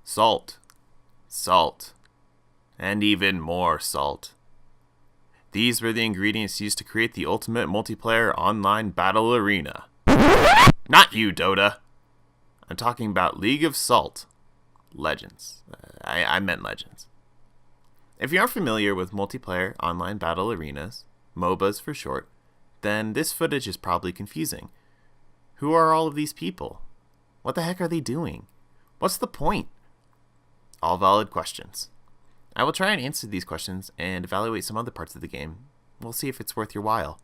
Salt, salt, and even more salt. These were the ingredients used to create the ultimate multiplayer online battle arena. Not you, Dota. I'm talking about League of Salt. Legends. I meant Legends. If you aren't familiar with multiplayer online battle arenas, MOBAs for short, then this footage is probably confusing. Who are all of these people? What the heck are they doing? What's the point? All valid questions. I will try and answer these questions and evaluate some other parts of the game. We'll see if it's worth your while.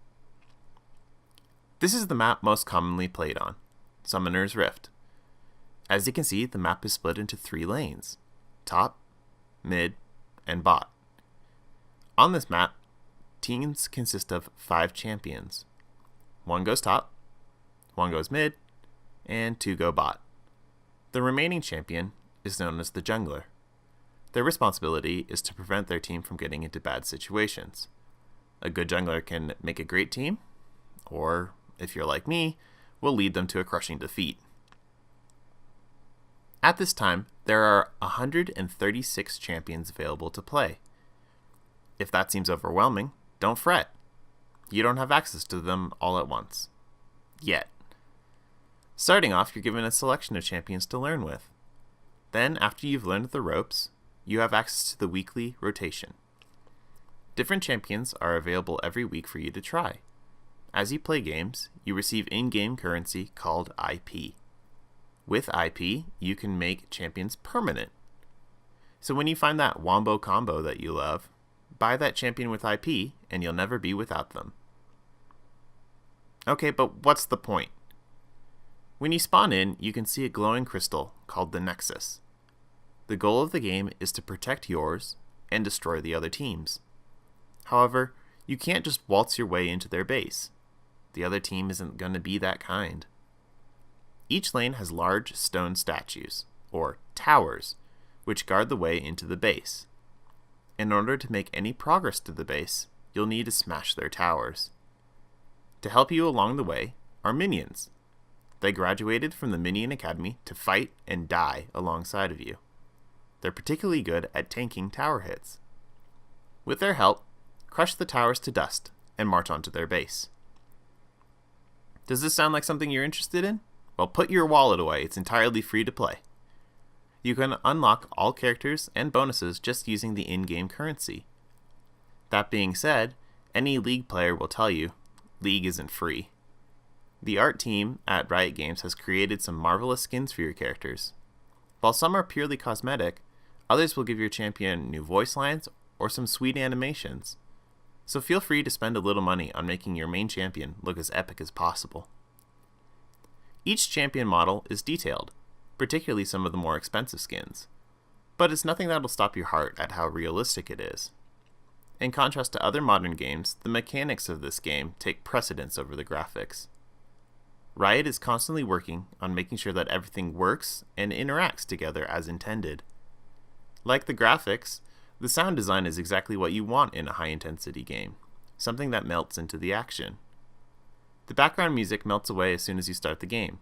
This is the map most commonly played on, Summoner's Rift. As you can see, the map is split into 3 lanes, top, mid, and bot. On this map, teams consist of 5 champions. 1 goes top, 1 goes mid, and 2 go bot. The remaining champion is known as the jungler. Their responsibility is to prevent their team from getting into bad situations. A good jungler can make a great team, or, if you're like me, will lead them to a crushing defeat. At this time, there are 136 champions available to play. If that seems overwhelming, don't fret. You don't have access to them all at once. Yet. Starting off, you're given a selection of champions to learn with. Then, after you've learned the ropes, you have access to the weekly rotation. Different champions are available every week for you to try. As you play games, you receive in-game currency called IP. With IP, you can make champions permanent. So when you find that wombo combo that you love, buy that champion with IP and you'll never be without them. Okay, but what's the point? When you spawn in, you can see a glowing crystal called the Nexus. The goal of the game is to protect yours and destroy the other teams. However, you can't just waltz your way into their base. The other team isn't going to be that kind. Each lane has large stone statues, or towers, which guard the way into the base. In order to make any progress to the base, you'll need to smash their towers. To help you along the way are minions. They graduated from the Minion Academy to fight and die alongside of you. They're particularly good at tanking tower hits. With their help, crush the towers to dust and march onto their base. Does this sound like something you're interested in? Well, put your wallet away. It's entirely free to play. You can unlock all characters and bonuses just using the in-game currency. That being said, any League player will tell you, League isn't free. The art team at Riot Games has created some marvelous skins for your characters. While some are purely cosmetic, others will give your champion new voice lines or some sweet animations. So feel free to spend a little money on making your main champion look as epic as possible. Each champion model is detailed, particularly some of the more expensive skins, but it's nothing that'll stop your heart at how realistic it is. In contrast to other modern games, the mechanics of this game take precedence over the graphics. Riot is constantly working on making sure that everything works and interacts together as intended. Like the graphics, the sound design is exactly what you want in a high-intensity game, something that melts into the action. The background music melts away as soon as you start the game,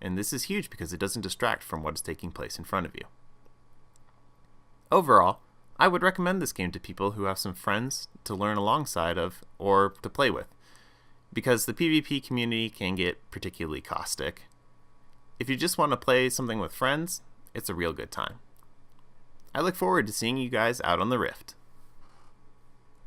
and this is huge because it doesn't distract from what is taking place in front of you. Overall, I would recommend this game to people who have some friends to learn alongside of or to play with, because the PvP community can get particularly caustic. If you just want to play something with friends, it's a real good time. I look forward to seeing you guys out on the Rift.